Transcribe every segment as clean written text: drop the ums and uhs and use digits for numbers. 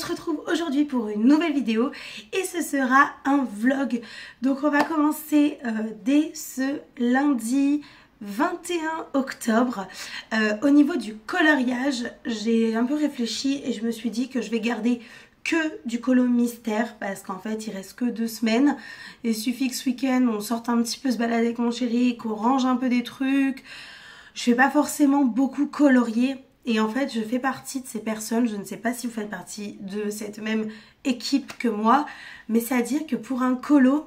se retrouve aujourd'hui pour une nouvelle vidéo et ce sera un vlog. Donc on va commencer dès ce lundi 21 octobre. Au niveau du coloriage, j'ai un peu réfléchi et je me suis dit que je vais garder que du colo mystère parce qu'en fait il reste que 2 semaines. Il suffit que ce week-end on sorte un petit peu se balader avec mon chéri, qu'on range un peu des trucs. Je vais pas forcément beaucoup colorier. Et en fait, je fais partie de ces personnes, je ne sais pas si vous faites partie de cette même équipe que moi, mais c'est-à-dire que pour un colo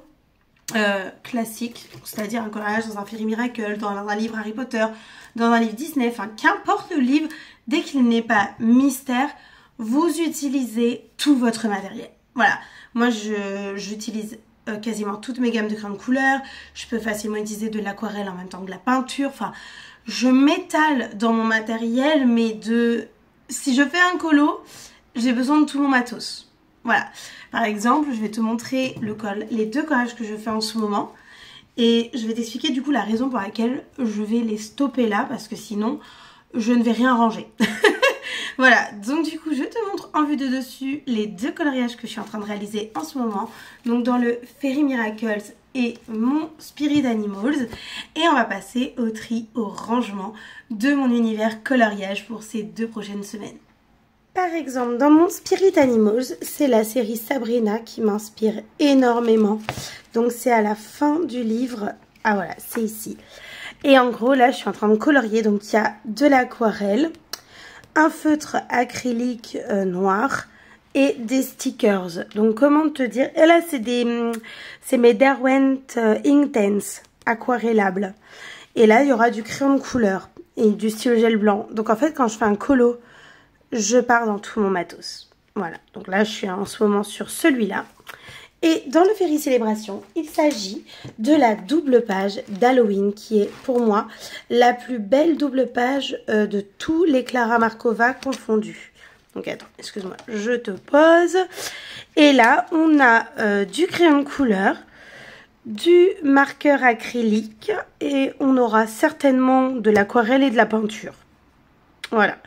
classique, c'est-à-dire un coloriage dans un Fairy Miracle, dans un livre Harry Potter, dans un livre Disney, enfin qu'importe le livre, dès qu'il n'est pas mystère, vous utilisez tout votre matériel. Voilà, moi j'utilise quasiment toutes mes gammes de crayons de couleur, je peux facilement utiliser de l'aquarelle en même temps que de la peinture, enfin... Je m'étale dans mon matériel, mais si je fais un colo, j'ai besoin de tout mon matos. Voilà. Par exemple, je vais te montrer les 2 collages que je fais en ce moment. Et je vais t'expliquer du coup la raison pour laquelle je vais les stopper là, parce que sinon, je ne vais rien ranger. Voilà, donc du coup je te montre en vue de dessus les 2 coloriages que je suis en train de réaliser en ce moment. Donc dans le Fairy Miracles et mon Spirit Animals. Et on va passer au tri, au rangement de mon univers coloriage pour ces 2 prochaines semaines. Par exemple, dans mon Spirit Animals, c'est la série Sabrina qui m'inspire énormément. Donc c'est à la fin du livre. Ah voilà, c'est ici. Et en gros, là, je suis en train de colorier. Donc il y a de l'aquarelle, un feutre acrylique noir et des stickers. Donc comment te dire, et là c'est mes Derwent Inktense aquarellables. Et là il y aura du crayon de couleur et du stylo gel blanc. Donc en fait quand je fais un colo, je pars dans tout mon matos. Voilà, donc là je suis en ce moment sur celui-là. Et dans le Fairy Célébration, il s'agit de la double page d'Halloween qui est pour moi la plus belle double page de tous les Clara Markova confondus. Donc attends, excuse-moi, je te pose. Et là, on a du crayon de couleur, du marqueur acrylique et on aura certainement de l'aquarelle et de la peinture. Voilà.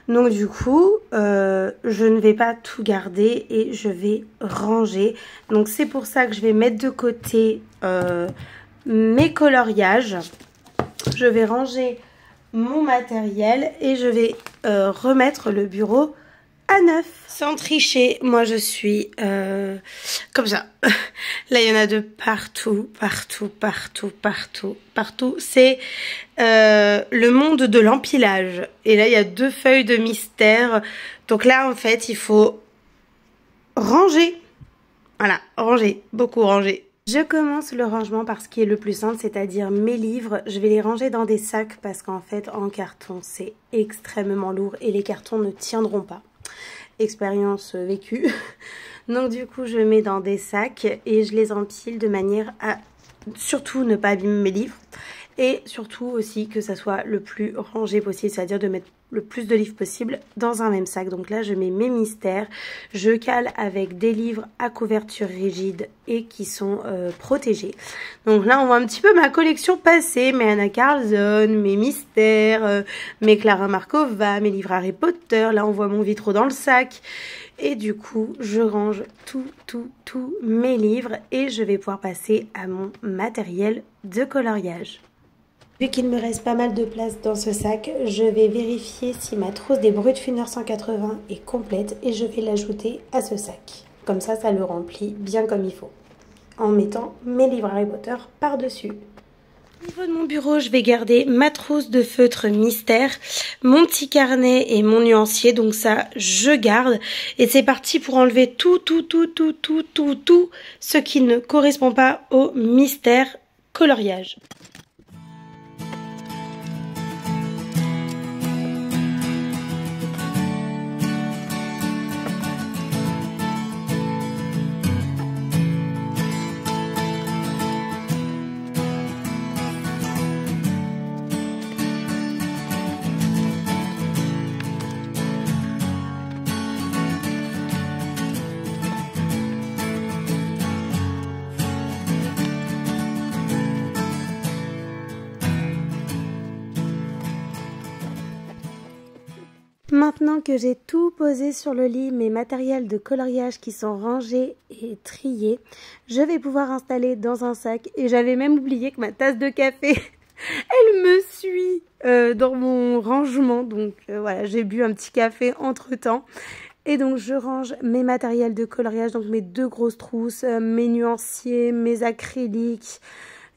Donc du coup, je ne vais pas tout garder et je vais ranger. Donc c'est pour ça que je vais mettre de côté mes coloriages. Je vais ranger mon matériel et je vais remettre le bureau à neuf. Sans tricher, moi je suis comme ça. Là il y en a de partout, partout, partout, partout, partout. C'est le monde de l'empilage. Et là il y a 2 feuilles de mystère. Donc là en fait il faut ranger. Voilà, ranger, beaucoup ranger. Je commence le rangement par ce qui est le plus simple, c'est-à-dire mes livres. Je vais les ranger dans des sacs parce qu'en fait en carton c'est extrêmement lourd et les cartons ne tiendront pas. Expérience vécue. Donc du coup je mets dans des sacs et je les empile de manière à surtout ne pas abîmer mes livres et surtout aussi que ça soit le plus rangé possible, c'est-à-dire de mettre le plus de livres possible dans un même sac. Donc là je mets mes mystères, je cale avec des livres à couverture rigide et qui sont protégés. Donc là on voit un petit peu ma collection passée, mes Anna Carlson, mes mystères, mes Clara Markova, mes livres Harry Potter. Là on voit mon vitraux dans le sac. Et du coup, je range tous mes livres et je vais pouvoir passer à mon matériel de coloriage. Vu qu'il me reste pas mal de place dans ce sac, je vais vérifier si ma trousse des Brutfunner 180 est complète et je vais l'ajouter à ce sac. Comme ça, ça le remplit bien comme il faut. En mettant mes livres Harry Potter par-dessus. Au niveau de mon bureau, je vais garder ma trousse de feutre mystère, mon petit carnet et mon nuancier. Donc ça, je garde. Et c'est parti pour enlever tout ce qui ne correspond pas au mystère coloriage. Maintenant que j'ai tout posé sur le lit, mes matériels de coloriage qui sont rangés et triés, je vais pouvoir installer dans un sac. Et j'avais même oublié que ma tasse de café, elle me suit dans mon rangement. Donc voilà, j'ai bu un petit café entre temps. Et donc je range mes matériels de coloriage, donc mes 2 grosses trousses, mes nuanciers, mes acryliques.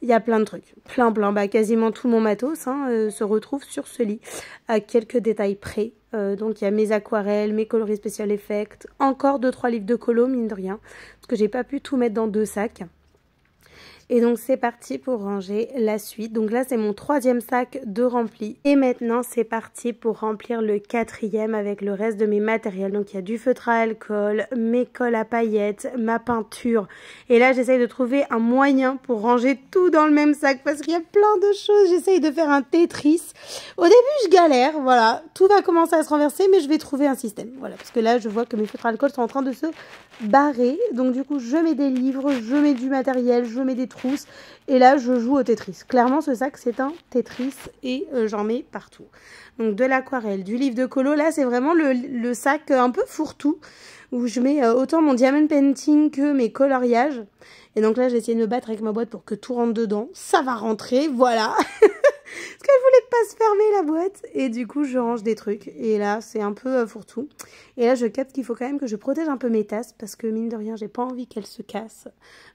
Il y a plein de trucs, plein, bah, quasiment tout mon matos se retrouve sur ce lit, à quelques détails près. Donc il y a mes aquarelles, mes coloris special effects, encore 2-3 livres de colo, mine de rien, parce que j'ai pas pu tout mettre dans 2 sacs. Et donc c'est parti pour ranger la suite. Donc là c'est mon 3e sac de rempli. Et maintenant c'est parti pour remplir le 4e avec le reste de mes matériels. Donc il y a du feutre à alcool, mes colles à paillettes, ma peinture. Et là j'essaye de trouver un moyen pour ranger tout dans le même sac parce qu'il y a plein de choses. J'essaye de faire un Tetris. Au début je galère, voilà. Tout va commencer à se renverser mais je vais trouver un système. Voilà, parce que là je vois que mes feutres à alcool sont en train de se barrer. Donc du coup je mets des livres, je mets du matériel, je mets des trousses et là je joue au Tetris. Clairement ce sac c'est un Tetris et j'en mets partout. Donc de l'aquarelle, du livre de colo, là c'est vraiment le sac un peu fourre-tout où je mets autant mon diamond painting que mes coloriages. Et donc là j'ai essayé de me battre avec ma boîte pour que tout rentre dedans. Ça va rentrer, voilà. Parce qu'elle voulait pas se fermer la boîte. Et du coup, je range des trucs. Et là, c'est un peu fourre-tout. Et là, je capte qu'il faut quand même que je protège un peu mes tasses. Parce que mine de rien, j'ai pas envie qu'elles se cassent.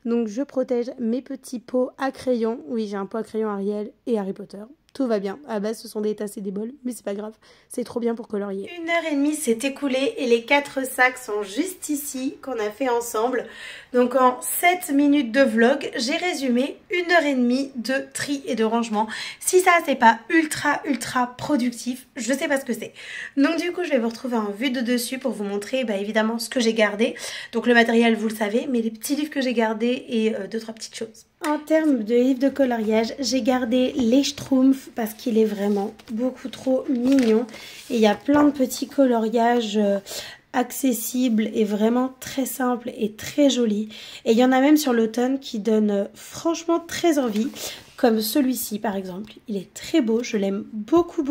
Donc, je protège mes petits pots à crayon. Oui, j'ai un pot à crayon Ariel et Harry Potter. Tout va bien. À la base, ce sont des tasses et des bols. Mais c'est pas grave. C'est trop bien pour colorier. 1h30 s'est écoulée. Et les 4 sacs sont juste ici. Qu'on a fait ensemble. Donc, en 7 minutes de vlog, j'ai résumé 1h30 de tri et de rangement. Si ça c'est pas ultra productif, je sais pas ce que c'est. Donc du coup je vais vous retrouver en vue de dessus pour vous montrer évidemment ce que j'ai gardé. Donc le matériel vous le savez, mais les petits livres que j'ai gardés et 2-3 petites choses. En termes de livres de coloriage, j'ai gardé les Schtroumpfs parce qu'il est vraiment beaucoup trop mignon. Et il y a plein de petits coloriages accessible et vraiment très simple et très joli. Et il y en a même sur l'automne qui donnent franchement très envie, comme celui-ci par exemple. Il est très beau, je l'aime beaucoup.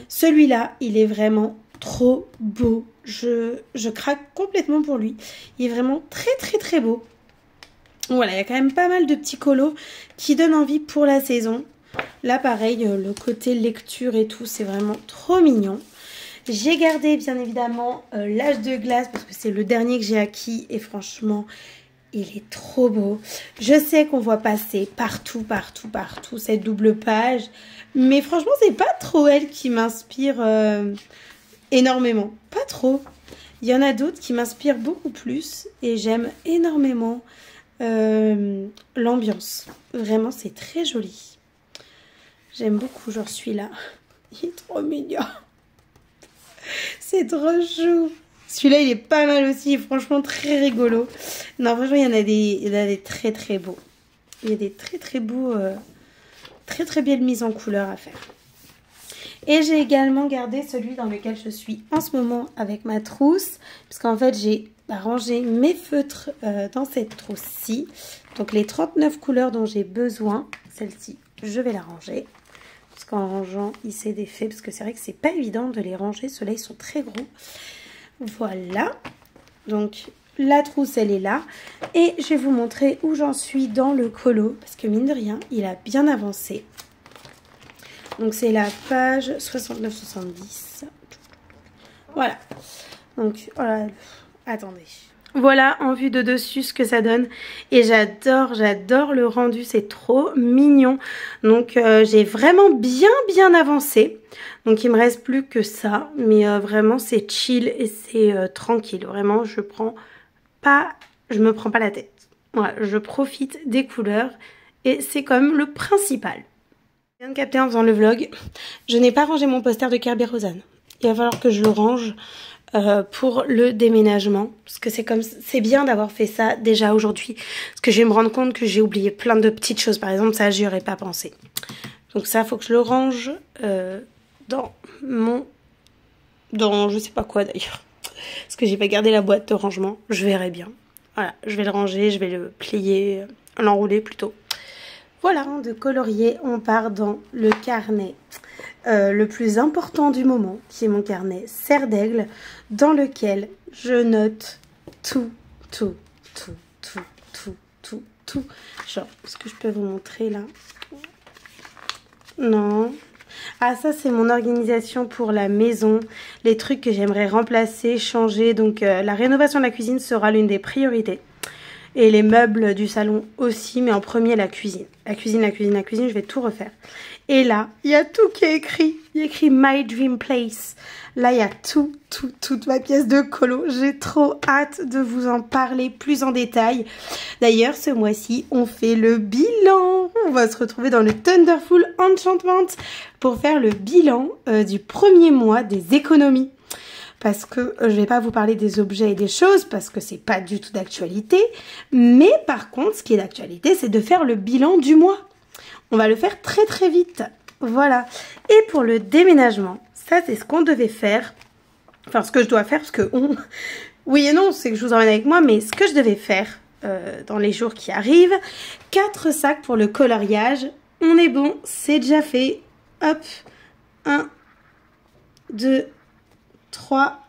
Celui-là, il est vraiment trop beau. Je craque complètement pour lui. Il est vraiment très beau. Voilà, il y a quand même pas mal de petits colos qui donnent envie pour la saison. Là pareil, le côté lecture et tout, c'est vraiment trop mignon. J'ai gardé bien évidemment l'âge de glace parce que c'est le dernier que j'ai acquis et franchement il est trop beau. Je sais qu'on voit passer partout cette double page, mais franchement c'est pas trop elle qui m'inspire énormément, pas trop. Il y en a d'autres qui m'inspirent beaucoup plus et j'aime énormément l'ambiance. Vraiment c'est très joli. J'aime beaucoup genre celui-là, il est trop mignon. C'est trop chou. Celui-là, il est pas mal aussi. Franchement, très rigolo. Non, franchement, il y en a des très beaux. Il y a des très beaux, très belles mises en couleur à faire. Et j'ai également gardé celui dans lequel je suis en ce moment avec ma trousse. Parce qu'en fait, j'ai rangé mes feutres dans cette trousse-ci. Donc, les 39 couleurs dont j'ai besoin, celle-ci, je vais la ranger. Parce qu'en rangeant, il s'est défait. Parce que c'est vrai que c'est pas évident de les ranger. Ceux-là, ils sont très gros. Voilà. Donc, la trousse, elle est là. Et je vais vous montrer où j'en suis dans le colo. Parce que mine de rien, il a bien avancé. Donc, c'est la page 69-70. Voilà. Donc, voilà. Attendez. Voilà en vue de dessus ce que ça donne et j'adore le rendu, c'est trop mignon. Donc j'ai vraiment bien avancé, donc il me reste plus que ça, mais vraiment c'est chill et c'est tranquille. Vraiment je me prends pas la tête. Voilà, je profite des couleurs et c'est quand même le principal. Je viens de capter en faisant le vlog, je n'ai pas rangé mon poster de Kerby Rosanne. Il va falloir que je le range pour le déménagement, parce que c'est bien d'avoir fait ça déjà aujourd'hui, parce que je vais me rendre compte que j'ai oublié plein de petites choses. Par exemple, ça j'y aurais pas pensé. Donc ça, faut que je le range dans je sais pas quoi d'ailleurs, parce que j'ai pas gardé la boîte de rangement. Je verrai bien. Voilà, je vais le ranger, je vais le plier, l'enrouler plutôt. Voilà, de colorier, on part dans le carnet. le plus important du moment, qui est mon carnet Serre d'Aigle, dans lequel je note tout. Genre, est-ce que je peux vous montrer là? Non. Ah, ça c'est mon organisation pour la maison, les trucs que j'aimerais remplacer, changer. Donc la rénovation de la cuisine sera l'une des priorités. Et les meubles du salon aussi, mais en premier la cuisine. La cuisine, je vais tout refaire. Et là, il y a tout qui est écrit. Il y a écrit My Dream Place. Là, il y a toute ma pièce de colo. J'ai trop hâte de vous en parler plus en détail. D'ailleurs, ce mois-ci, on fait le bilan. On va se retrouver dans le Thunderful Enchantment pour faire le bilan du premier mois des économies. Parce que je vais pas vous parler des objets et des choses parce que c'est pas du tout d'actualité. Mais par contre, ce qui est d'actualité, c'est de faire le bilan du mois. On va le faire très vite. Voilà. Et pour le déménagement, ça c'est ce qu'on devait faire. Enfin, ce que je dois faire parce que oui et non, c'est que je vous emmène avec moi. Mais ce que je devais faire dans les jours qui arrivent. 4 sacs pour le coloriage. On est bon, c'est déjà fait. Hop. 1, 2, 3,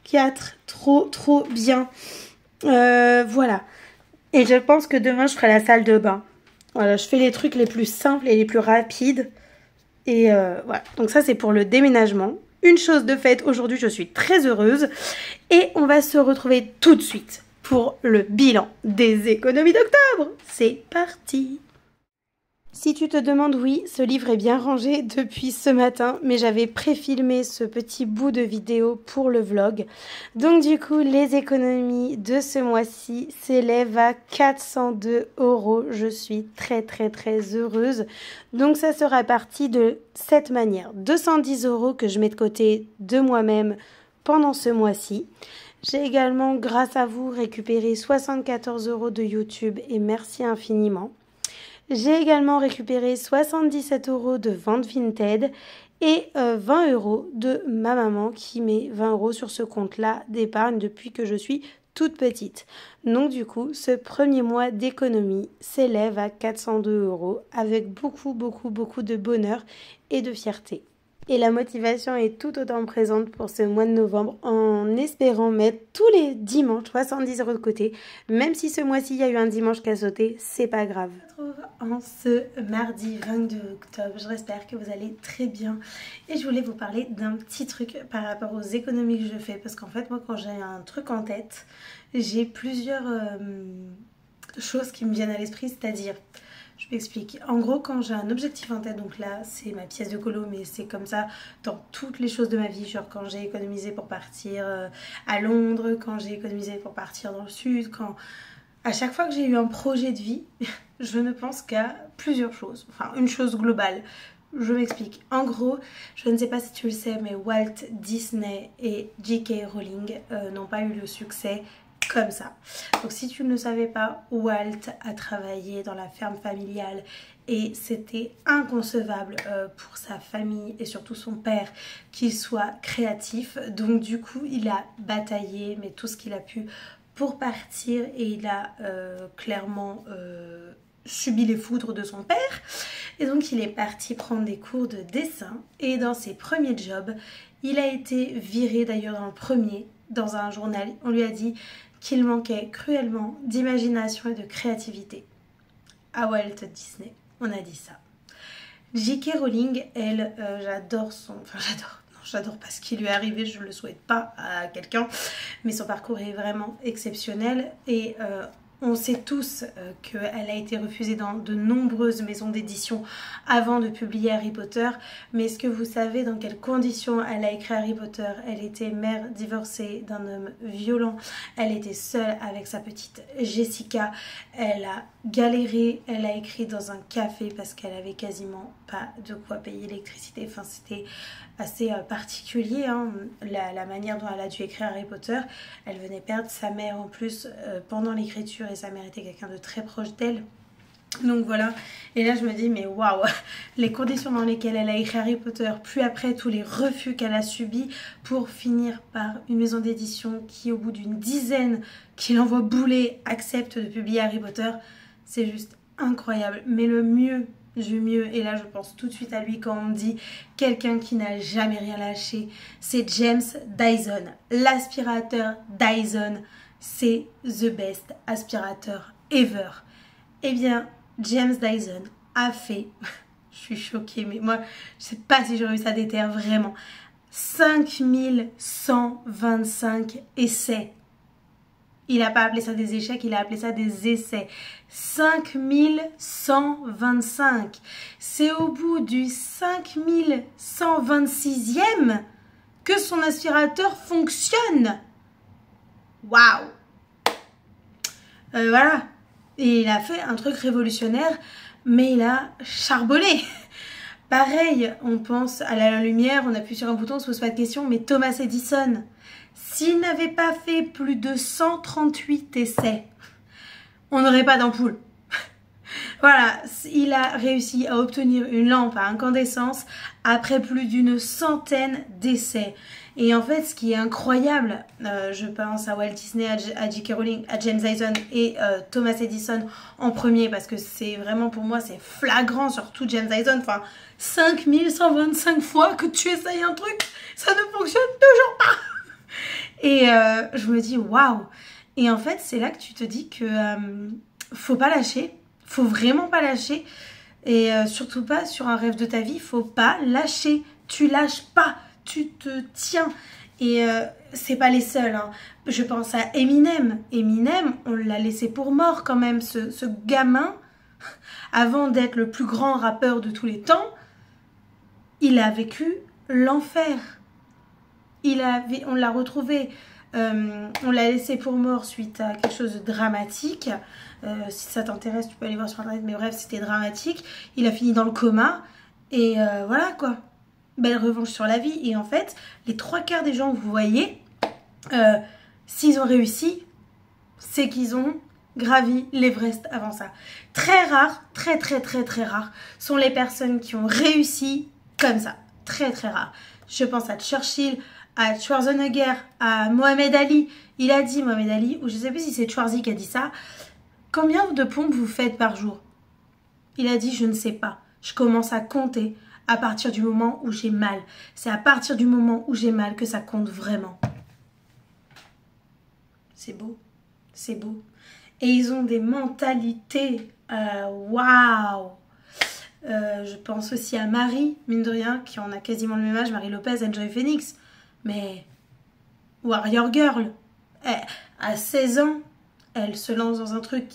4, trop bien. Voilà. Et je pense que demain, je ferai la salle de bain. Voilà, je fais les trucs les plus simples et les plus rapides. Et voilà, donc ça c'est pour le déménagement. Une chose de faite, aujourd'hui je suis très heureuse. Et on va se retrouver tout de suite pour le bilan des économies d'octobre. C'est parti! Si tu te demandes, oui, ce livre est bien rangé depuis ce matin, mais j'avais pré-filmé ce petit bout de vidéo pour le vlog. Donc du coup, les économies de ce mois-ci s'élèvent à 402 €. Je suis très heureuse. Donc ça sera parti de cette manière. 210 € que je mets de côté de moi-même pendant ce mois-ci. J'ai également, grâce à vous, récupéré 74 € de YouTube et merci infiniment. J'ai également récupéré 77 € de vente Vinted et 20 € de ma maman qui met 20 € sur ce compte-là d'épargne depuis que je suis toute petite. Donc du coup, ce premier mois d'économie s'élève à 402 € avec beaucoup de bonheur et de fierté. Et la motivation est tout autant présente pour ce mois de novembre en espérant mettre tous les dimanches 70 € de côté. Même si ce mois-ci il y a eu un dimanche qui a sauté, c'est pas grave. On se retrouve en ce mardi 22 octobre. J'espère que vous allez très bien. Et je voulais vous parler d'un petit truc par rapport aux économies que je fais. Parce qu'en fait, moi quand j'ai un truc en tête, j'ai plusieurs choses qui me viennent à l'esprit. C'est-à-dire... Je m'explique. En gros, quand j'ai un objectif en tête, donc là, c'est ma pièce de colo, mais c'est comme ça dans toutes les choses de ma vie. Genre quand j'ai économisé pour partir à Londres, quand j'ai économisé pour partir dans le sud, quand... À chaque fois que j'ai eu un projet de vie, je ne pense qu'à plusieurs choses. Enfin, une chose globale. Je m'explique. En gros, je ne sais pas si tu le sais, mais Walt Disney et J.K. Rowling n'ont pas eu le succès comme ça. Donc si tu ne le savais pas, Walt a travaillé dans la ferme familiale et c'était inconcevable pour sa famille et surtout son père qu'il soit créatif. Donc du coup il a bataillé mais tout ce qu'il a pu pour partir et il a clairement subi les foudres de son père. Et donc il est parti prendre des cours de dessin et dans ses premiers jobs, il a été viré d'ailleurs dans le premier, dans un journal. On lui a dit qu'il manquait cruellement d'imagination et de créativité. À Walt Disney, on a dit ça. J.K. Rowling, elle, j'adore son... Enfin, j'adore. Non, j'adore pas ce qui lui est arrivé, je le souhaite pas à quelqu'un. Mais son parcours est vraiment exceptionnel. Et on sait tous qu'elle a été refusée dans de nombreuses maisons d'édition avant de publier Harry Potter. Mais est-ce que vous savez dans quelles conditions elle a écrit Harry Potter? Elle était mère divorcée d'un homme violent. Elle était seule avec sa petite Jessica. Elle a galéré. Elle a écrit dans un café parce qu'elle avait quasiment pas de quoi payer l'électricité. Enfin, c'était assez particulier, hein, la manière dont elle a dû écrire Harry Potter. Elle venait perdre sa mère en plus pendant l'écriture et sa mère était quelqu'un de très proche d'elle. Donc voilà, et là je me dis mais waouh, les conditions dans lesquelles elle a écrit Harry Potter, puis après tous les refus qu'elle a subis pour finir par une maison d'édition qui au bout d'une dizaine qui l'envoie bouler accepte de publier Harry Potter, c'est juste incroyable. Mais le mieux j'ai eu mieux. Et là, je pense tout de suite à lui quand on me dit quelqu'un qui n'a jamais rien lâché. C'est James Dyson. L'aspirateur Dyson, c'est the best aspirateur ever. Eh bien, James Dyson a fait, je suis choquée, mais moi, je sais pas si j'aurais eu ça déterre, vraiment, 5125 essais. Il n'a pas appelé ça des échecs, il a appelé ça des essais. 5125. C'est au bout du 5126e que son aspirateur fonctionne. Waouh! Voilà. Et il a fait un truc révolutionnaire, mais il a charbonné. Pareil, on pense à la lumière, on appuie sur un bouton, on se pose pas de questions, mais Thomas Edison, s'il n'avait pas fait plus de 138 essais, on n'aurait pas d'ampoule. Voilà, il a réussi à obtenir une lampe à incandescence après plus d'une centaine d'essais. Et en fait, ce qui est incroyable, je pense à Walt Disney, à J.K. Rowling, à James Dyson et Thomas Edison en premier, parce que c'est vraiment pour moi, c'est flagrant, surtout James Dyson. Enfin, 5125 fois que tu essayes un truc, ça ne fonctionne toujours pas. Et je me dis, waouh. Et en fait, c'est là que tu te dis que faut pas lâcher. Faut vraiment pas lâcher. Et surtout pas sur un rêve de ta vie. Faut pas lâcher. Tu lâches pas. Tu te tiens. Et c'est pas les seuls. Hein. Je pense à Eminem. Eminem, on l'a laissé pour mort quand même. Ce gamin, avant d'être le plus grand rappeur de tous les temps, il a vécu l'enfer. On l'a retrouvé, on l'a laissé pour mort suite à quelque chose de dramatique. Si ça t'intéresse, tu peux aller voir sur internet, mais bref, c'était dramatique. Il a fini dans le coma, et voilà quoi. Belle revanche sur la vie. Et en fait, les 3/4 des gens que vous voyez, s'ils ont réussi, c'est qu'ils ont gravi l'Everest avant ça. Très rare, très rare, sont les personnes qui ont réussi comme ça. Très rare. Je pense à Churchill, à Schwarzenegger, à Mohamed Ali. Il a dit, Mohamed Ali, ou je ne sais plus si c'est Schwarzy qui a dit ça, combien de pompes vous faites par jour? Il a dit, je ne sais pas. Je commence à compter à partir du moment où j'ai mal. C'est à partir du moment où j'ai mal que ça compte vraiment. C'est beau. C'est beau. Et ils ont des mentalités. Waouh! Je pense aussi à Marie, mine de rien, qui en a quasiment le même âge, Marie Lopez, Enjoy Phoenix. Mais Warrior Girl, à 16 ans, elle se lance dans un truc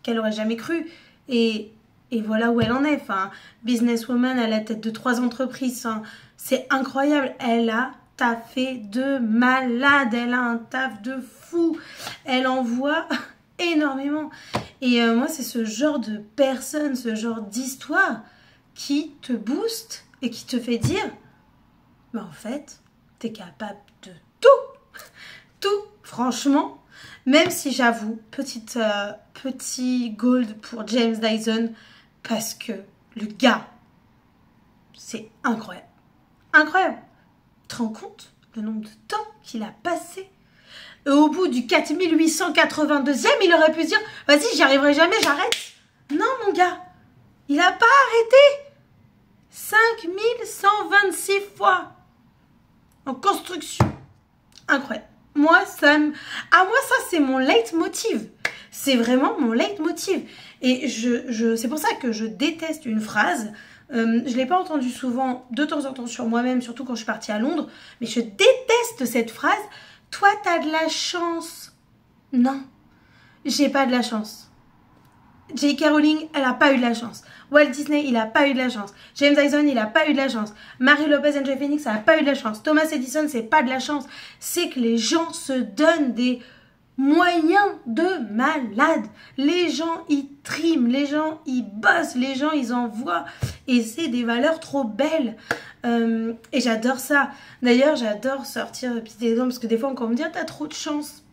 qu'elle aurait jamais cru. Et voilà où elle en est. Enfin, businesswoman à la tête de 3 entreprises. Hein. C'est incroyable. Elle a taffé de malade. Elle a un taf de fou. Elle envoie énormément. Et moi, c'est ce genre de personne, ce genre d'histoire qui te booste et qui te fait dire, mais en fait, t'es capable de tout. Tout, franchement. Même si j'avoue, petit gold pour James Dyson, parce que le gars, c'est incroyable. Incroyable. Tu te rends compte le nombre de temps qu'il a passé? Et au bout du 4882e, il aurait pu se dire, vas-y, j'y arriverai jamais, j'arrête. Non, mon gars, il n'a pas arrêté. 5126 fois en construction. Incroyable. Moi, ça, c'est mon leitmotiv. C'est vraiment mon leitmotiv. Et c'est pour ça que je déteste une phrase. Je ne l'ai pas entendue souvent, de temps en temps sur moi-même, surtout quand je suis partie à Londres. Mais je déteste cette phrase. Toi, t'as de la chance. Non, j'ai pas de la chance. J.K. Rowling, elle a pas eu de la chance. Walt Disney, il a pas eu de la chance. James Dyson, il a pas eu de la chance. Marie Lopez, Enjoy Phoenix, elle a pas eu de la chance. Thomas Edison, c'est pas de la chance. C'est que les gens se donnent des moyens de malade. Les gens, ils triment. Les gens, ils bossent. Les gens, ils envoient. Et c'est des valeurs trop belles. Et j'adore ça. D'ailleurs, j'adore sortir des petits exemples. Parce que des fois, on me dit, t'as trop de chance.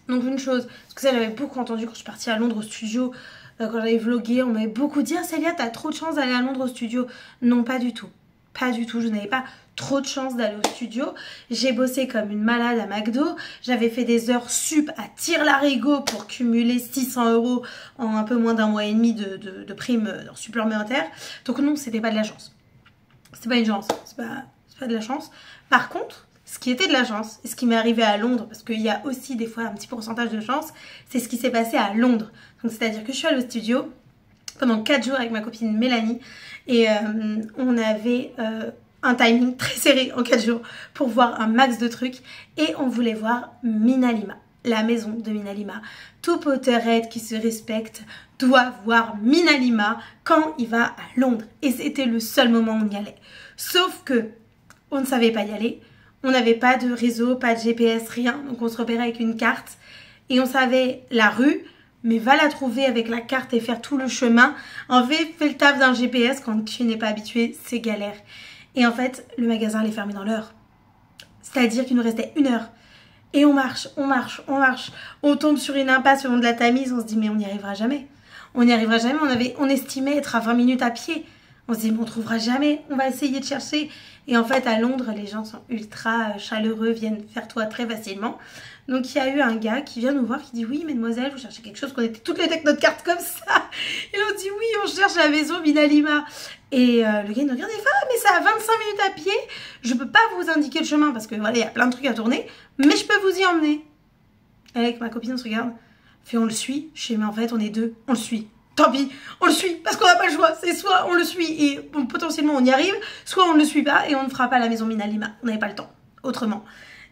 Donc une chose, parce que ça j'avais beaucoup entendu quand je suis partie à Londres au studio, quand j'avais vlogué, on m'avait beaucoup dit, ah Célia, t'as trop de chance d'aller à Londres au studio. Non, pas du tout. pas du tout. Je n'avais pas trop de chance d'aller au studio. J'ai bossé comme une malade à McDo. J'avais fait des heures sup à tire-larigot pour cumuler 600 € en un peu moins d'un mois et demi de primes supplémentaires. Donc non, c'était pas de la chance. C'était pas une chance. C'est pas de la chance. Par contre, ce qui était de la chance, et ce qui m'est arrivé à Londres, parce qu'il y a aussi des fois un petit pourcentage de chance, c'est ce qui s'est passé à Londres. Donc c'est-à-dire que je suis allée au studio pendant 4 jours avec ma copine Mélanie, et on avait un timing très serré en 4 jours pour voir un max de trucs, et on voulait voir Mina Lima, la maison de Mina Lima. Tout Potterhead qui se respecte doit voir Mina Lima quand il va à Londres, et c'était le seul moment où on y allait. Sauf que on ne savait pas y aller, on n'avait pas de réseau, pas de GPS, rien, donc on se repérait avec une carte, et on savait la rue, mais va la trouver avec la carte et faire tout le chemin. En fait, fais le taf d'un GPS quand tu n'es pas habitué, c'est galère. Et en fait, le magasin allait fermer dans l'heure. C'est-à-dire qu'il nous restait 1 heure. Et on marche, on marche, on marche. On tombe sur une impasse au long de la Tamise, on se dit mais on n'y arrivera jamais. On n'y arrivera jamais, on estimait être à 20 minutes à pied. On se dit mais on ne trouvera jamais, on va essayer de chercher. Et en fait, à Londres, les gens sont ultra chaleureux, viennent faire toi très facilement. Donc, il y a eu un gars qui vient nous voir, qui dit « Oui, mademoiselle, vous cherchez quelque chose ?» qu'on était toutes les avec notre carte comme ça. Et on dit « Oui, on cherche la maison Mina Lima. » Et le gars, il nous regarde et fait « Ah, mais c'est à 25 minutes à pied. Je peux pas vous indiquer le chemin parce que voilà, il y a plein de trucs à tourner. Mais je peux vous y emmener. » Avec ma copine, on se regarde. Fait « On le suit. » Je sais « Mais en fait, on est 2. On le suit. » Tant pis, on le suit parce qu'on n'a pas le choix. C'est soit on le suit et bon, potentiellement on y arrive, soit on ne le suit pas et on ne fera pas la maison Mina Lima. On n'avait pas le temps, autrement.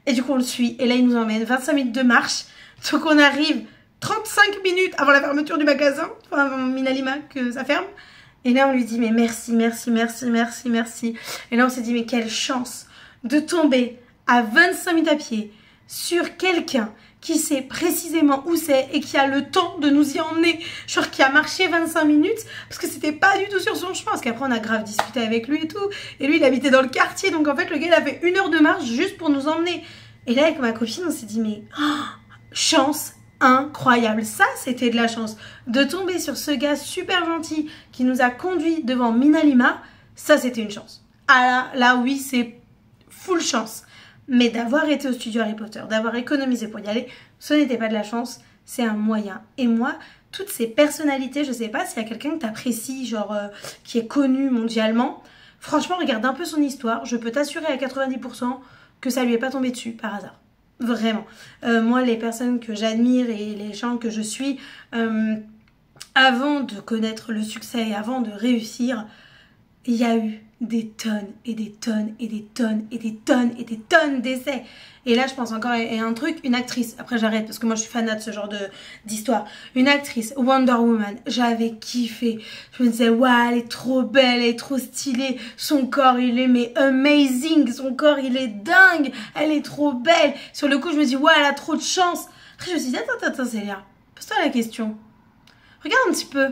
Et du coup on le suit et là il nous emmène 25 minutes de marche. Donc on arrive 35 minutes avant la fermeture du magasin, enfin avant Mina Lima que ça ferme. Et là on lui dit mais merci, merci, merci, merci, merci. Et là on s'est dit mais quelle chance de tomber à 25 minutes à pied sur quelqu'un qui sait précisément où c'est et qui a le temps de nous y emmener, genre qui a marché 25 minutes parce que c'était pas du tout sur son chemin, parce qu'après on a grave discuté avec lui et tout, et lui il habitait dans le quartier, donc en fait le gars il a fait 1 heure de marche juste pour nous emmener. Et là avec ma copine on s'est dit mais chance incroyable, ça c'était de la chance, de tomber sur ce gars super gentil qui nous a conduit devant Mina Lima, ça c'était une chance. Ah là oui c'est full chance. Mais d'avoir été au studio Harry Potter, d'avoir économisé pour y aller, ce n'était pas de la chance, c'est un moyen. Et moi, toutes ces personnalités, je sais pas s'il y a quelqu'un que t'apprécies, genre qui est connu mondialement, franchement, regarde un peu son histoire, je peux t'assurer à 90% que ça lui est pas tombé dessus par hasard. Vraiment. Moi, les personnes que j'admire et les gens que je suis, avant de connaître le succès et avant de réussir, il y a eu des tonnes et des tonnes et des tonnes et des tonnes et des tonnes d'essais. Et là, je pense encore à un truc, une actrice. Après, j'arrête parce que moi, je suis fanat de ce genre d'histoire. Une actrice, Wonder Woman, j'avais kiffé. Je me disais, waouh, elle est trop belle, elle est trop stylée. Son corps, il est mais amazing. Son corps, il est dingue. Elle est trop belle. Sur le coup, je me dis, waouh, elle a trop de chance. Après, je me suis dit, attends, Célia, pose-toi la question. Regarde un petit peu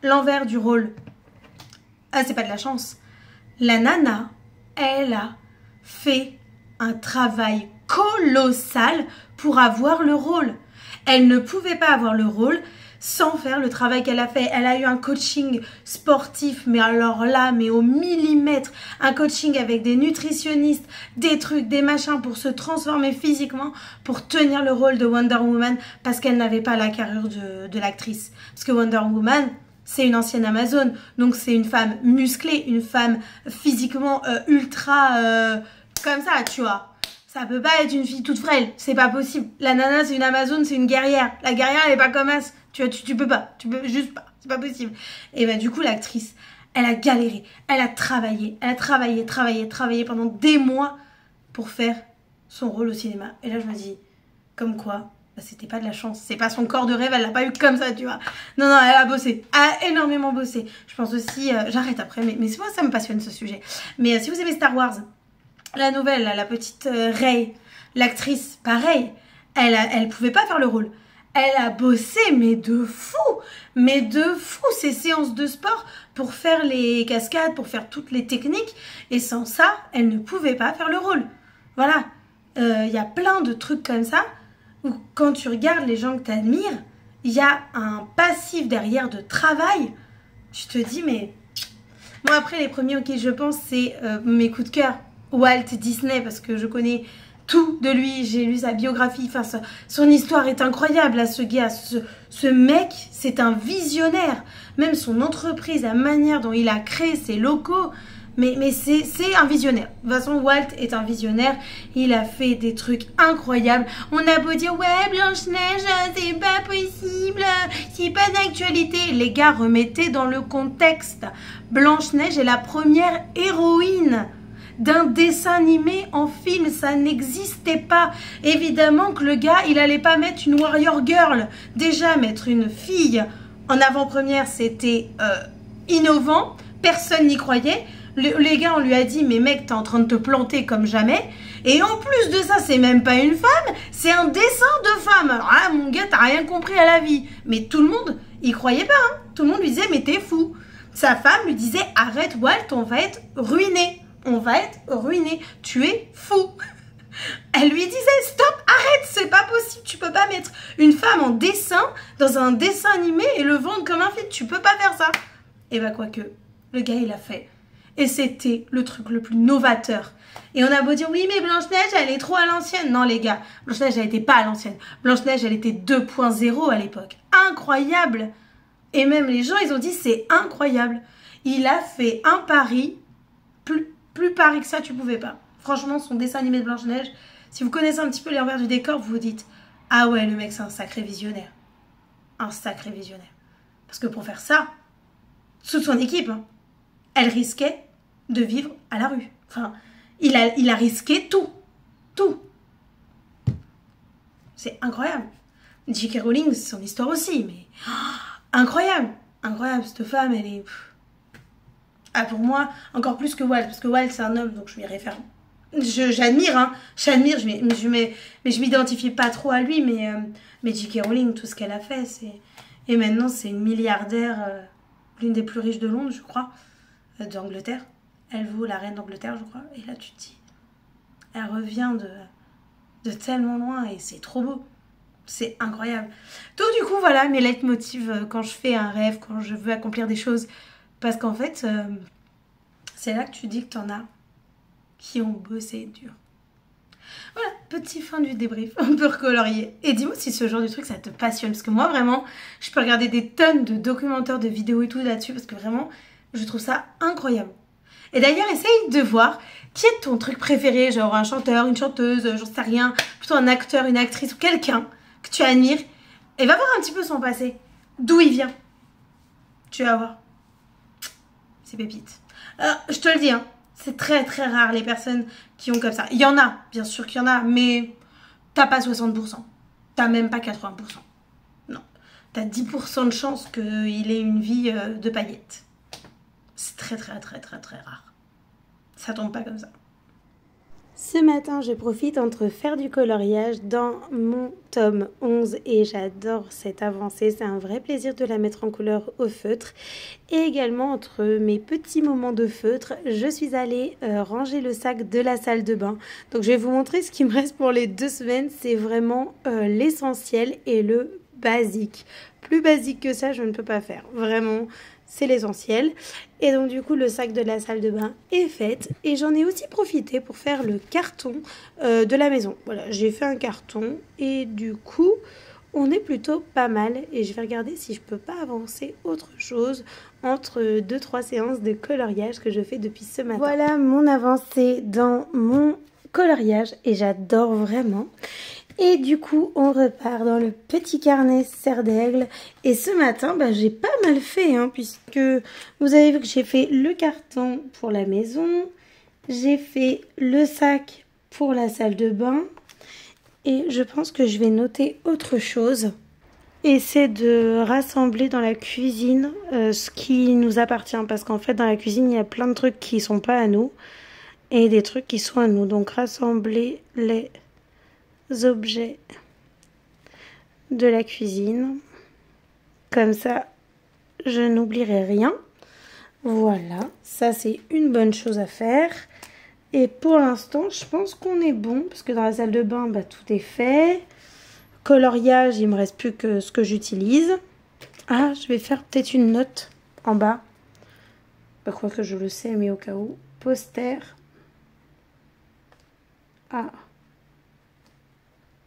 l'envers du rôle. Ah, c'est pas de la chance. La nana, elle a fait un travail colossal pour avoir le rôle. Elle ne pouvait pas avoir le rôle sans faire le travail qu'elle a fait. Elle a eu un coaching sportif, mais alors là, mais au millimètre. Un coaching avec des nutritionnistes, des trucs, des machins pour se transformer physiquement, pour tenir le rôle de Wonder Woman, parce qu'elle n'avait pas la carrure de l'actrice. Parce que Wonder Woman, c'est une ancienne Amazone, donc c'est une femme musclée, une femme physiquement ultra comme ça, tu vois. Ça peut pas être une fille toute frêle, c'est pas possible. La nana, c'est une Amazone, c'est une guerrière. La guerrière, elle est pas comme ça. Tu peux pas, tu peux juste pas, c'est pas possible. Et ben du coup, l'actrice, elle a galéré, elle a travaillé pendant des mois pour faire son rôle au cinéma. Et là, je me dis, comme quoi, bah, c'était pas de la chance, c'est pas son corps de rêve, elle l'a pas eu comme ça, tu vois. Non, elle a bossé, elle a énormément bossé. Je pense aussi, j'arrête après, mais moi ça me passionne ce sujet. Mais si vous aimez Star Wars, la nouvelle, là, la petite Rey, l'actrice, pareil, elle pouvait pas faire le rôle. Elle a bossé, mais de fou, ces séances de sport pour faire les cascades, pour faire toutes les techniques. Et sans ça, elle ne pouvait pas faire le rôle. Voilà, y a plein de trucs comme ça. Où quand tu regardes les gens que tu admires, il y a un passif derrière de travail. Tu te dis, mais Moi après les premiers auxquels je pense c'est mes coups de cœur. Walt Disney parce que je connais tout de lui, j'ai lu sa biographie, enfin son histoire est incroyable là, ce gars, ce mec c'est un visionnaire, même son entreprise, la manière dont il a créé ses locaux, mais c'est un visionnaire. De toute façon Walt est un visionnaire, il a fait des trucs incroyables. On a beau dire ouais Blanche-Neige c'est pas possible, c'est pas d'actualité, les gars remettez dans le contexte, Blanche-Neige est la première héroïne d'un dessin animé en film, ça n'existait pas. Évidemment que le gars, il allait pas mettre une warrior girl. Déjà, mettre une fille en avant-première, c'était innovant. Personne n'y croyait. Les gars, on lui a dit, mais mec, t'es en train de te planter comme jamais. Et en plus de ça, c'est même pas une femme, c'est un dessin de femme. Alors là, mon gars, t'as rien compris à la vie. Mais tout le monde, il croyait pas. Hein. Tout le monde lui disait, mais t'es fou. Sa femme lui disait, arrête Walt, on va être ruiné. On va être ruiné, tu es fou. Elle lui disait stop, arrête, c'est pas possible, tu peux pas mettre une femme en dessin dans un dessin animé et le vendre comme un film, tu peux pas faire ça. Et bah quoique, le gars il a fait. Et c'était le truc le plus novateur. Et on a beau dire oui mais Blanche-Neige elle est trop à l'ancienne. Non les gars, Blanche-Neige elle était pas à l'ancienne. Blanche-Neige elle était 2.0 à l'époque. Incroyable. Et même les gens ils ont dit c'est incroyable. Il a fait un pari plus pari que ça, tu pouvais pas. Franchement, son dessin animé de Blanche-Neige, si vous connaissez un petit peu l'envers du décor, vous vous dites « Ah ouais, le mec, c'est un sacré visionnaire. » Un sacré visionnaire. Parce que pour faire ça, toute son équipe, hein, elle risquait de vivre à la rue. Enfin, il a risqué tout. Tout. C'est incroyable. J.K. Rowling, c'est son histoire aussi, mais... incroyable. Incroyable, cette femme, elle est... Ah, pour moi, encore plus que Walt, parce que Walt, c'est un homme, donc je m'y réfère. J'admire, hein, j'admire, mais je m'identifiais pas trop à lui, mais J.K. Rowling, tout ce qu'elle a fait, c'est... Et maintenant, c'est une milliardaire, l'une des plus riches de Londres, je crois, d'Angleterre. Elle vaut la reine d'Angleterre, je crois. Et là, tu te dis, elle revient de tellement loin, et c'est trop beau. C'est incroyable. Donc, du coup, voilà mes leitmotivs quand je fais un rêve, quand je veux accomplir des choses... Parce qu'en fait, c'est là que tu dis que t'en as qui ont bossé dur. Voilà, petit fin du débrief, un peu recolorié. Et dis-moi si ce genre de truc, ça te passionne. Parce que moi, vraiment, je peux regarder des tonnes de documentaires, de vidéos et tout là-dessus. Parce que vraiment, je trouve ça incroyable. Et d'ailleurs, essaye de voir qui est ton truc préféré. Genre un chanteur, une chanteuse, j'en sais rien. Plutôt un acteur, une actrice ou quelqu'un que tu admires. Et va voir un petit peu son passé. D'où il vient. Tu vas voir. C'est pépite. Je te le dis, hein, c'est très très rare les personnes qui ont comme ça. Il y en a, bien sûr qu'il y en a, mais t'as pas 60%. T'as même pas 80%. Non. T'as 10% de chance qu'il ait une vie de paillettes. C'est très très très très très rare. Ça tombe pas comme ça. Ce matin, je profite entre faire du coloriage dans mon tome 11 et j'adore cette avancée. C'est un vrai plaisir de la mettre en couleur au feutre. Et également, entre mes petits moments de feutre, je suis allée ranger le sac de la salle de bain. Donc, je vais vous montrer ce qui me reste pour les 2 semaines. C'est vraiment l'essentiel et le basique. Plus basique que ça, je ne peux pas faire. Vraiment, c'est l'essentiel. Et donc du coup le sac de la salle de bain est fait. Et j'en ai aussi profité pour faire le carton de la maison. Voilà, j'ai fait un carton et du coup on est plutôt pas mal. Et je vais regarder si je peux pas avancer autre chose entre 2-3 séances de coloriage que je fais depuis ce matin. Voilà mon avancée dans mon coloriage et j'adore vraiment. Et du coup, on repart dans le petit carnet serre d'aigle. Et ce matin, j'ai pas mal fait, hein, puisque vous avez vu que j'ai fait le carton pour la maison. J'ai fait le sac pour la salle de bain. Et je pense que je vais noter autre chose. Et c'est de rassembler dans la cuisine ce qui nous appartient. Parce qu'en fait, dans la cuisine, il y a plein de trucs qui sont pas à nous. Et des trucs qui sont à nous. Donc, rassembler les objets de la cuisine. Comme ça, je n'oublierai rien. Voilà, ça c'est une bonne chose à faire. Et pour l'instant, je pense qu'on est bon. Parce que dans la salle de bain, tout est fait. Coloriage, il me reste plus que ce que j'utilise. Ah, je vais faire peut-être une note en bas. Je crois que je le sais, mais au cas où. Poster. Ah.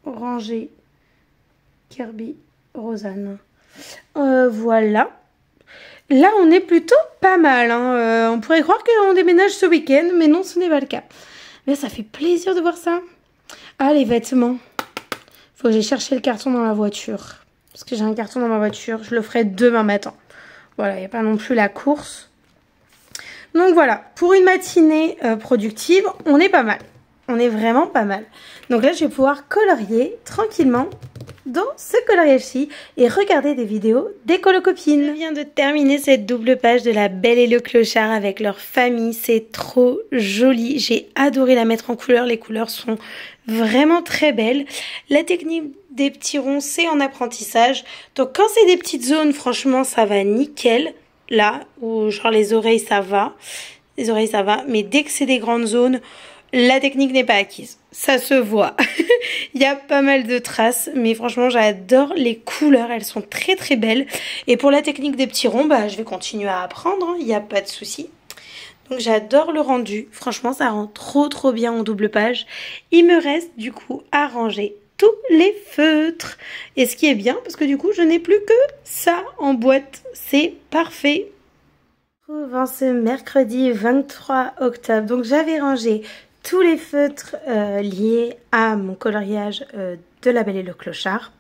Orangé. Kirby. Rosanne. Voilà. Là, on est plutôt pas mal. Hein. On pourrait croire qu'on déménage ce week-end, mais non, ce n'est pas le cas. Mais ça fait plaisir de voir ça. Ah, les vêtements. Faut que j'aille chercher le carton dans la voiture. Parce que j'ai un carton dans ma voiture. Je le ferai demain matin. Voilà, il n'y a pas non plus la course. Donc voilà, pour une matinée productive, on est pas mal. On est vraiment pas mal. Donc là, je vais pouvoir colorier tranquillement dans ce coloriage-ci et regarder des vidéos des colocopines. Je viens de terminer cette double page de La Belle et le Clochard avec leur famille. C'est trop joli. J'ai adoré la mettre en couleur. Les couleurs sont vraiment très belles. La technique des petits ronds, c'est en apprentissage. Donc quand c'est des petites zones, franchement, ça va nickel. Là, où genre les oreilles, ça va. Les oreilles, ça va. Mais dès que c'est des grandes zones, la technique n'est pas acquise. Ça se voit. Il y a pas mal de traces. Mais franchement, j'adore les couleurs. Elles sont très très belles. Et pour la technique des petits ronds, bah, je vais continuer à apprendre. Il n'y a pas de souci. Donc j'adore le rendu. Franchement, ça rend trop trop bien en double page. Il me reste du coup à ranger tous les feutres. Et ce qui est bien, parce que du coup, je n'ai plus que ça en boîte. C'est parfait. En ce mercredi 23 octobre, donc j'avais rangé tous les feutres liés à mon coloriage de La Belle et le Clochard.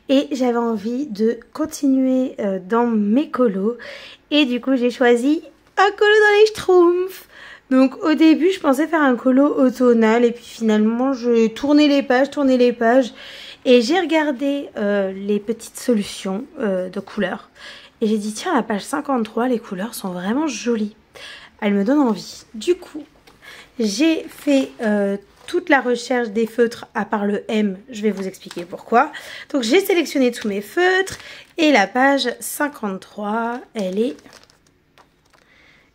Et j'avais envie de continuer dans mes colos. Et du coup, j'ai choisi un colo dans les Schtroumpfs. Donc au début, je pensais faire un colo automnal. Et puis finalement, j'ai tourné les pages. Et j'ai regardé les petites solutions de couleurs. Et j'ai dit, tiens, la page 53, les couleurs sont vraiment jolies. Elles me donnent envie. Du coup, j'ai fait toute la recherche des feutres à part le M. Je vais vous expliquer pourquoi. Donc, j'ai sélectionné tous mes feutres. Et la page 53, elle est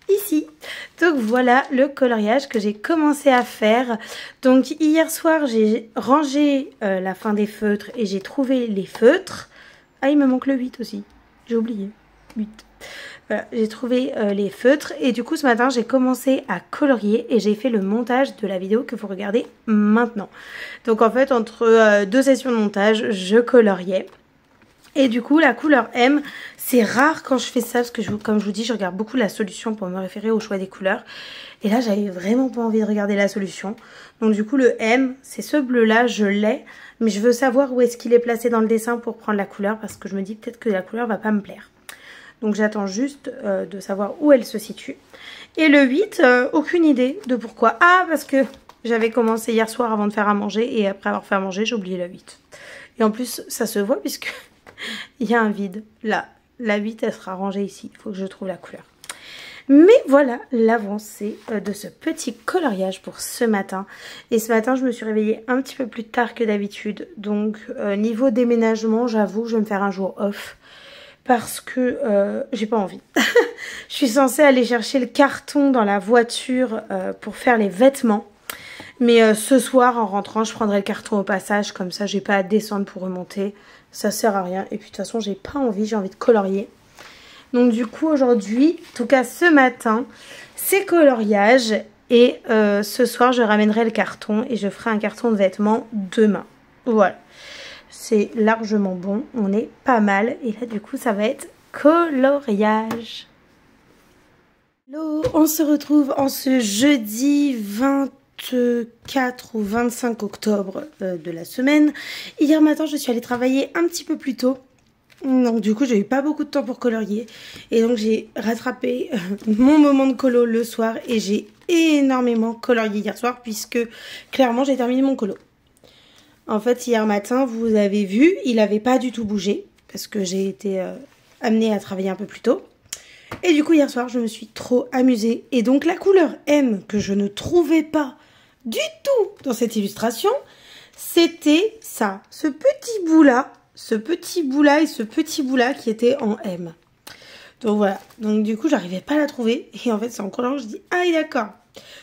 ici. Donc, voilà le coloriage que j'ai commencé à faire. Donc, hier soir, j'ai rangé la fin des feutres et j'ai trouvé les feutres. Ah, il me manque le 8 aussi. J'ai oublié. 8. Voilà, j'ai trouvé les feutres et du coup ce matin j'ai commencé à colorier et j'ai fait le montage de la vidéo que vous regardez maintenant. Donc en fait entre deux sessions de montage je coloriais. Et du coup la couleur M, c'est rare quand je fais ça parce que comme je vous dis je regarde beaucoup la solution pour me référer au choix des couleurs. Et là j'avais vraiment pas envie de regarder la solution. Donc du coup le M, c'est ce bleu là, je l'ai. Mais je veux savoir où est-ce qu'il est placé dans le dessin pour prendre la couleur parce que je me dis peut-être que la couleur va pas me plaire. Donc j'attends juste de savoir où elle se situe. Et le 8, aucune idée de pourquoi. Ah, parce que j'avais commencé hier soir avant de faire à manger et après avoir fait à manger, j'ai oublié la 8. Et en plus, ça se voit puisque il y a un vide. Là, la 8, elle sera rangée ici. Il faut que je trouve la couleur. Mais voilà l'avancée de ce petit coloriage pour ce matin. Et ce matin, je me suis réveillée un petit peu plus tard que d'habitude. Donc, niveau déménagement, j'avoue, je vais me faire un jour off. Parce que j'ai pas envie. Je suis censée aller chercher le carton dans la voiture pour faire les vêtements. Mais ce soir, en rentrant, je prendrai le carton au passage. Comme ça, j'ai pas à descendre pour remonter. Ça sert à rien. Et puis, de toute façon, j'ai pas envie. J'ai envie de colorier. Donc du coup aujourd'hui, en tout cas ce matin, c'est coloriage et ce soir je ramènerai le carton et je ferai un carton de vêtements demain. Voilà, c'est largement bon, on est pas mal et là du coup ça va être coloriage. Hello, on se retrouve en ce jeudi 24 ou 25 octobre de la semaine. Hier matin je suis allée travailler un petit peu plus tôt. Donc du coup j'ai eu pas beaucoup de temps pour colorier et donc j'ai rattrapé mon moment de colo le soir et j'ai énormément colorié hier soir puisque clairement j'ai terminé mon colo. En fait hier matin vous avez vu il avait pas du tout bougé parce que j'ai été amenée à travailler un peu plus tôt et du coup hier soir je me suis trop amusée et donc la couleur M que je ne trouvais pas du tout dans cette illustration c'était ça, ce petit bout là. Ce petit bout là et ce petit bout là qui était en M. Donc voilà. Donc du coup j'arrivais pas à la trouver. Et en fait c'est en collant que je dis ah d'accord.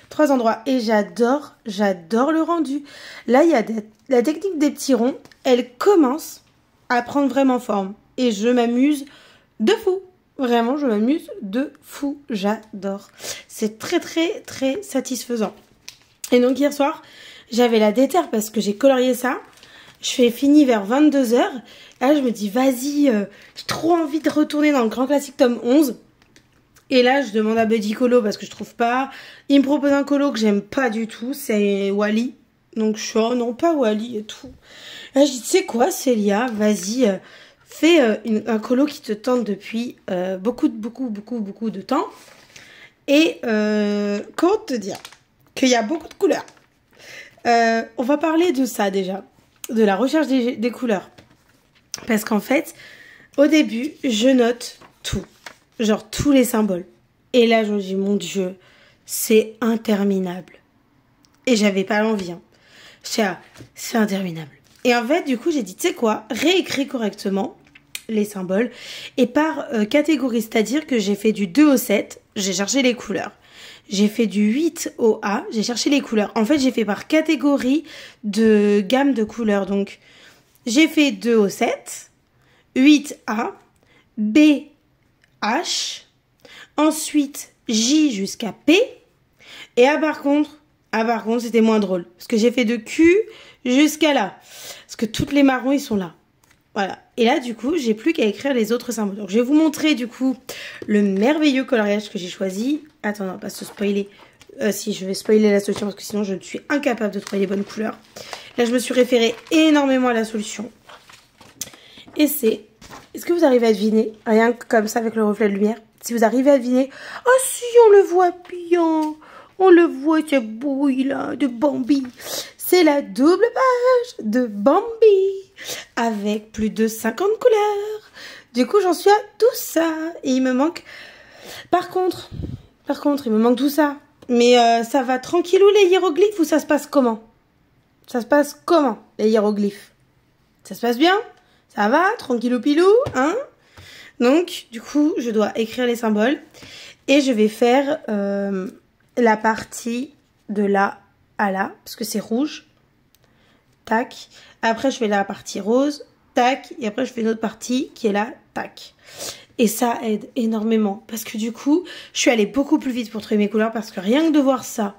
3 endroits. Et j'adore le rendu. Là il y a la technique des petits ronds. Elle commence à prendre vraiment forme. Et je m'amuse de fou. Vraiment, je m'amuse de fou. J'adore. C'est très, très, très satisfaisant. Et donc, hier soir, j'avais la déterre parce que j'ai colorié ça. Je fais fini vers 22 h. Là, je me dis, vas-y, j'ai trop envie de retourner dans le Grand Classique tome 11. Et là, je demande à Buddy Colo parce que je trouve pas. Il me propose un colo que j'aime pas du tout. C'est Wally. Donc, je suis, oh non, pas Wally et tout. Là, je dis, tu sais quoi, Célia, vas-y, fais un colo qui te tente depuis beaucoup de temps. Et comment te dire qu'il y a beaucoup de couleurs. On va parler de ça déjà, de la recherche des couleurs. Parce qu'en fait, au début, je note tout. Genre tous les symboles. Et là, je me dis, mon Dieu, c'est interminable. Et j'avais pas l'envie. Hein. C'est interminable. Et en fait, du coup, j'ai dit, tu sais quoi, réécris correctement les symboles. Et par catégorie, c'est-à-dire que j'ai fait du 2 au 7, j'ai cherché les couleurs. J'ai fait du 8 au A, j'ai cherché les couleurs. En fait, j'ai fait par catégorie de gamme de couleurs. Donc, j'ai fait 2 au 7, 8A, B, H, ensuite J jusqu'à P. Et A par contre, c'était moins drôle. Parce que j'ai fait de Q jusqu'à là. Parce que toutes les marrons, ils sont là. Voilà. Et là, du coup, j'ai plus qu'à écrire les autres symboles. Donc, je vais vous montrer, du coup, le merveilleux coloriage que j'ai choisi. Attends, non, pas se spoiler. Si, je vais spoiler la solution parce que sinon, je ne suis incapable de trouver les bonnes couleurs. Là, je me suis référée énormément à la solution. Et c'est... Est-ce que vous arrivez à deviner? Rien que comme ça, avec le reflet de lumière. Si vous arrivez à deviner... Oh si, on le voit bien. On le voit, ce bouille là, de Bambi. C'est la double page de Bambi. Avec plus de 50 couleurs. Du coup, j'en suis à tout ça. Et il me manque... Par contre, il me manque tout ça. Mais ça va tranquillou les hiéroglyphes ou ça se passe comment? Ça se passe comment, les hiéroglyphes? Ça se passe bien? Ça va? Tranquillou pilou, hein? Donc, du coup, je dois écrire les symboles. Et je vais faire la partie de là à là. Parce que c'est rouge. Tac. Après, je fais la partie rose. Tac. Et après, je fais une autre partie qui est là. Tac. Et ça aide énormément. Parce que du coup, je suis allée beaucoup plus vite pour trouver mes couleurs. Parce que rien que de voir ça,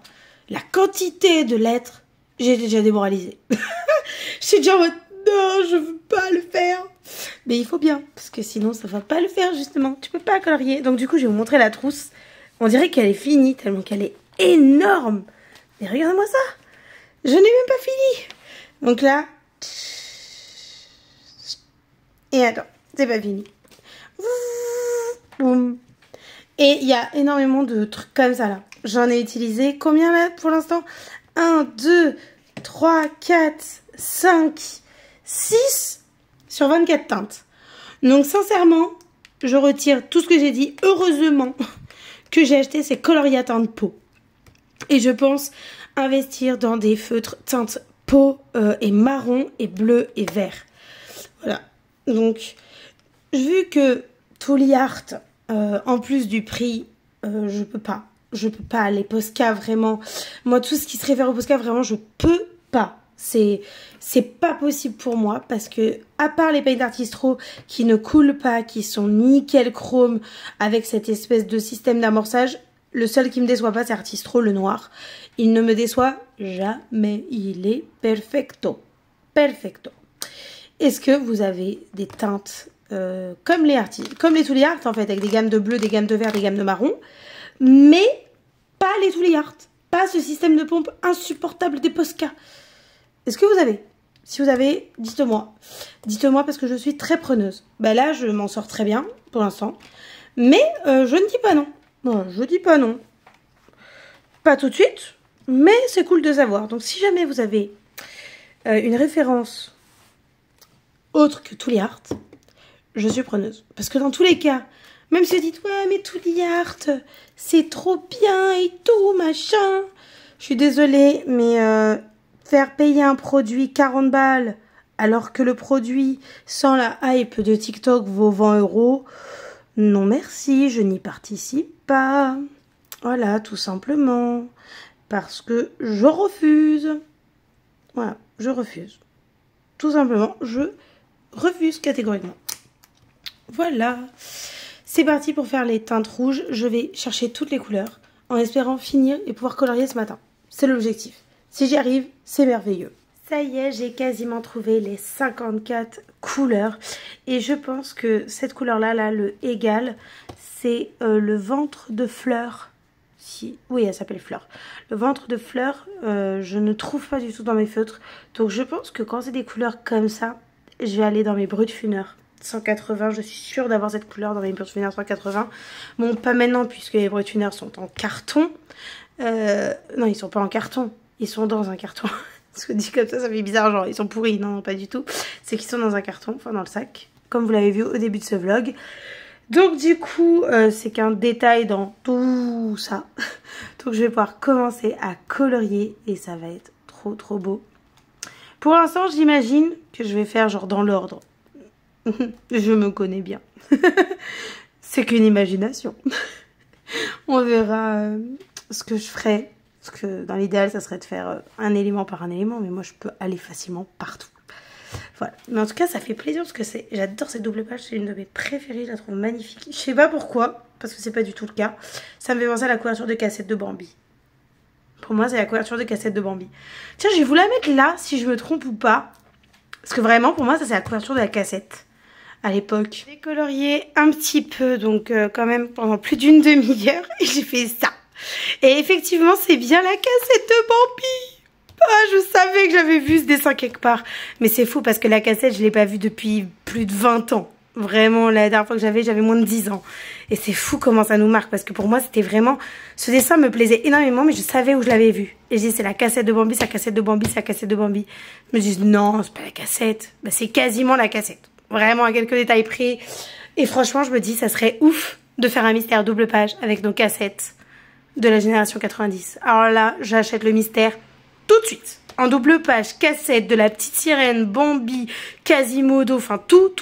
la quantité de lettres, j'ai déjà démoralisé. Je suis déjà en mode, non, je veux pas le faire. Mais il faut bien. Parce que sinon, ça va pas le faire, justement. Tu peux pas colorier. Donc du coup, je vais vous montrer la trousse. On dirait qu'elle est finie, tellement qu'elle est énorme. Mais regardez-moi ça. Je n'ai même pas fini. Donc là. Et attends, c'est pas fini. Boum. Et il y a énormément de trucs comme ça là. J'en ai utilisé combien là pour l'instant? 1, 2, 3, 4, 5, 6 sur 24 teintes. Donc sincèrement, je retire tout ce que j'ai dit. Heureusement que j'ai acheté ces coloris à teinte peau. Et je pense investir dans des feutres teintes peau et marron et bleu et vert. Voilà. Donc, vu que Tooly Art, en plus du prix, je peux pas. Je peux pas. Les Posca, vraiment. Moi, tout ce qui se réfère au Posca, vraiment, je peux pas. C'est pas possible pour moi parce que, à part les Paint Artistro qui ne coulent pas, qui sont nickel chrome avec cette espèce de système d'amorçage, le seul qui me déçoit pas, c'est Artistro, le noir. Il ne me déçoit jamais. Il est perfecto. Perfecto. Est-ce que vous avez des teintes comme les Tooly Art en fait, avec des gammes de bleu, des gammes de vert, des gammes de marron, mais pas les Tooly Art, pas ce système de pompe insupportable des Posca. Est-ce que vous avez? Si vous avez, dites-moi. Dites-moi parce que je suis très preneuse. Bah là, je m'en sors très bien pour l'instant, mais je ne dis pas non. Bon, je dis pas non. Pas tout de suite, mais c'est cool de savoir. Donc si jamais vous avez une référence autre que Tooly Art, je suis preneuse. Parce que dans tous les cas, même si vous dites, ouais, mais Tooly Art, c'est trop bien et tout, machin. Je suis désolée, mais faire payer un produit 40 balles, alors que le produit, sans la hype de TikTok, vaut 20 €, non merci, je n'y participe pas. Voilà, tout simplement. Parce que je refuse. Voilà, je refuse. Tout simplement, je refuse catégoriquement. Voilà. C'est parti pour faire les teintes rouges. Je vais chercher toutes les couleurs en espérant finir et pouvoir colorier ce matin. C'est l'objectif. Si j'y arrive, c'est merveilleux. Ça y est, j'ai quasiment trouvé les 54 couleurs. Et je pense que cette couleur-là, là, le égal, c'est le ventre de fleurs. Oui, elle s'appelle fleur. Le ventre de fleurs, je ne trouve pas du tout dans mes feutres. Donc je pense que quand c'est des couleurs comme ça, je vais aller dans mes Brut Funner 180. Je suis sûre d'avoir cette couleur dans mes Brut Funner 180. Bon, pas maintenant puisque les Brut Funner sont en carton. Non, ils sont pas en carton. Ils sont dans un carton. Parce que dit comme ça fait bizarre, genre ils sont pourris. Non, pas du tout. C'est qu'ils sont dans un carton, enfin dans le sac. Comme vous l'avez vu au début de ce vlog. Donc du coup, c'est qu'un détail dans tout ça. Donc je vais pouvoir commencer à colorier et ça va être trop trop beau. Pour l'instant, j'imagine que je vais faire genre dans l'ordre. Je me connais bien. C'est qu'une imagination. On verra ce que je ferai. Parce que dans l'idéal, ça serait de faire un élément par un élément. Mais moi, je peux aller facilement partout. Voilà. Mais en tout cas, ça fait plaisir parce que j'adore cette double page. C'est une de mes préférées. Je la trouve magnifique. Je sais pas pourquoi. Parce que c'est pas du tout le cas. Ça me fait penser à la couverture de cassette de Bambi. Pour moi, c'est la couverture de cassette de Bambi. Tiens, je vais vous la mettre là, si je me trompe ou pas. Parce que vraiment, pour moi, ça, c'est la couverture de la cassette. À l'époque. J'ai colorié un petit peu, donc quand même pendant plus d'une demi-heure. Et j'ai fait ça. Et effectivement, c'est bien la cassette de Bambi. Ah, je savais que j'avais vu ce dessin quelque part. Mais c'est fou parce que la cassette, je l'ai pas vue depuis plus de 20 ans. Vraiment, la dernière fois que j'avais moins de 10 ans. Et c'est fou comment ça nous marque. Parce que pour moi, c'était vraiment... Ce dessin me plaisait énormément, mais je savais où je l'avais vu. Et je dis, c'est la cassette de Bambi, c'est la cassette de Bambi, c'est la cassette de Bambi. Je me dis, non, c'est pas la cassette. Bah, c'est quasiment la cassette. Vraiment, à quelques détails près. Et franchement, je me dis, ça serait ouf de faire un mystère double page avec nos cassettes de la génération 90. Alors là, j'achète le mystère tout de suite. En double page, cassette de la petite sirène, Bambi, Quasimodo, enfin toutes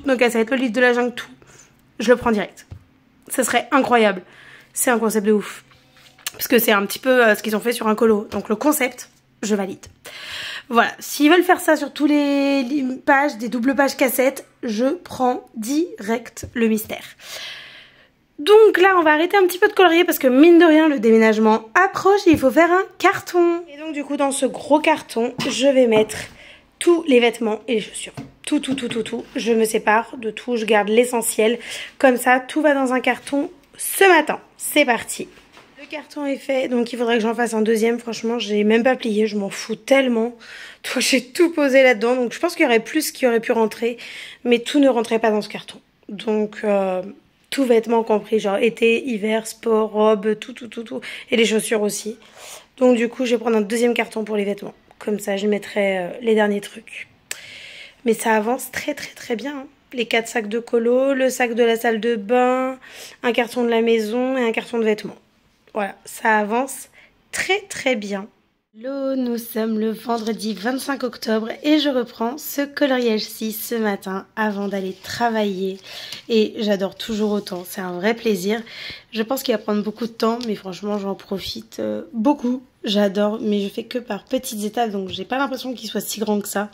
nos cassettes, le livre de la jungle, tout. Je le prends direct. Ça serait incroyable. C'est un concept de ouf. Parce que c'est un petit peu ce qu'ils ont fait sur un colo. Donc le concept, je valide. Voilà, s'ils veulent faire ça sur tous les pages, des doubles pages cassettes, je prends direct le mystère. Donc là, on va arrêter un petit peu de colorier parce que mine de rien, le déménagement approche et il faut faire un carton. Et donc du coup, dans ce gros carton, je vais mettre tous les vêtements et les chaussures. Tout. Je me sépare de tout, je garde l'essentiel. Comme ça, tout va dans un carton ce matin. C'est parti. Le carton est fait, donc il faudrait que j'en fasse un deuxième. Franchement, j'ai même pas plié, je m'en fous tellement. Donc j'ai tout posé là-dedans. Donc je pense qu'il y aurait plus qui aurait pu rentrer, mais tout ne rentrait pas dans ce carton. Donc... tout vêtements compris, genre été, hiver, sport, robe, tout. Et les chaussures aussi. Donc du coup, je vais prendre un deuxième carton pour les vêtements. Comme ça, je mettrai les derniers trucs. Mais ça avance très bien. Hein. Les 4 sacs de colo, le sac de la salle de bain, un carton de la maison et un carton de vêtements. Voilà, ça avance très bien. Hello, nous sommes le vendredi 25 octobre et je reprends ce coloriage-ci ce matin avant d'aller travailler. Et j'adore toujours autant, c'est un vrai plaisir. Je pense qu'il va prendre beaucoup de temps, mais franchement j'en profite beaucoup. J'adore, mais je fais que par petites étapes, donc j'ai pas l'impression qu'il soit si grand que ça.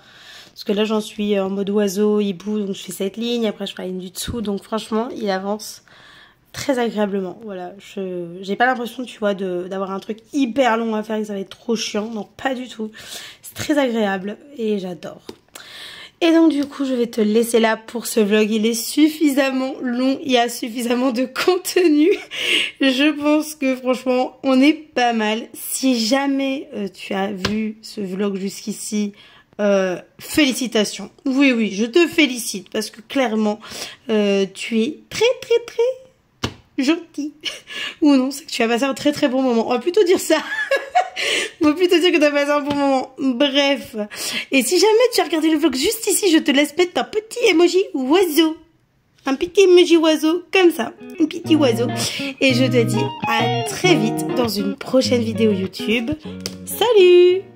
Parce que là j'en suis en mode oiseau, hibou, donc je fais cette ligne, après je ferai la ligne du dessous. Donc franchement, il avance très agréablement. Voilà, j'ai pas l'impression, tu vois, d'avoir un truc hyper long à faire et que ça va être trop chiant. Non, pas du tout. C'est très agréable et j'adore. Et donc du coup, je vais te laisser là pour ce vlog. Il est suffisamment long, il y a suffisamment de contenu. Je pense que franchement, on est pas mal. Si jamais tu as vu ce vlog jusqu'ici, félicitations. Oui, je te félicite parce que clairement, tu es très gentil. Ou non, c'est que tu as passé un très bon moment. On va plutôt dire ça. On va plutôt dire que tu as passé un bon moment. Bref. Et si jamais tu as regardé le vlog juste ici, je te laisse mettre un petit emoji oiseau. Un petit emoji oiseau, comme ça. Un petit oiseau. Et je te dis à très vite dans une prochaine vidéo YouTube. Salut!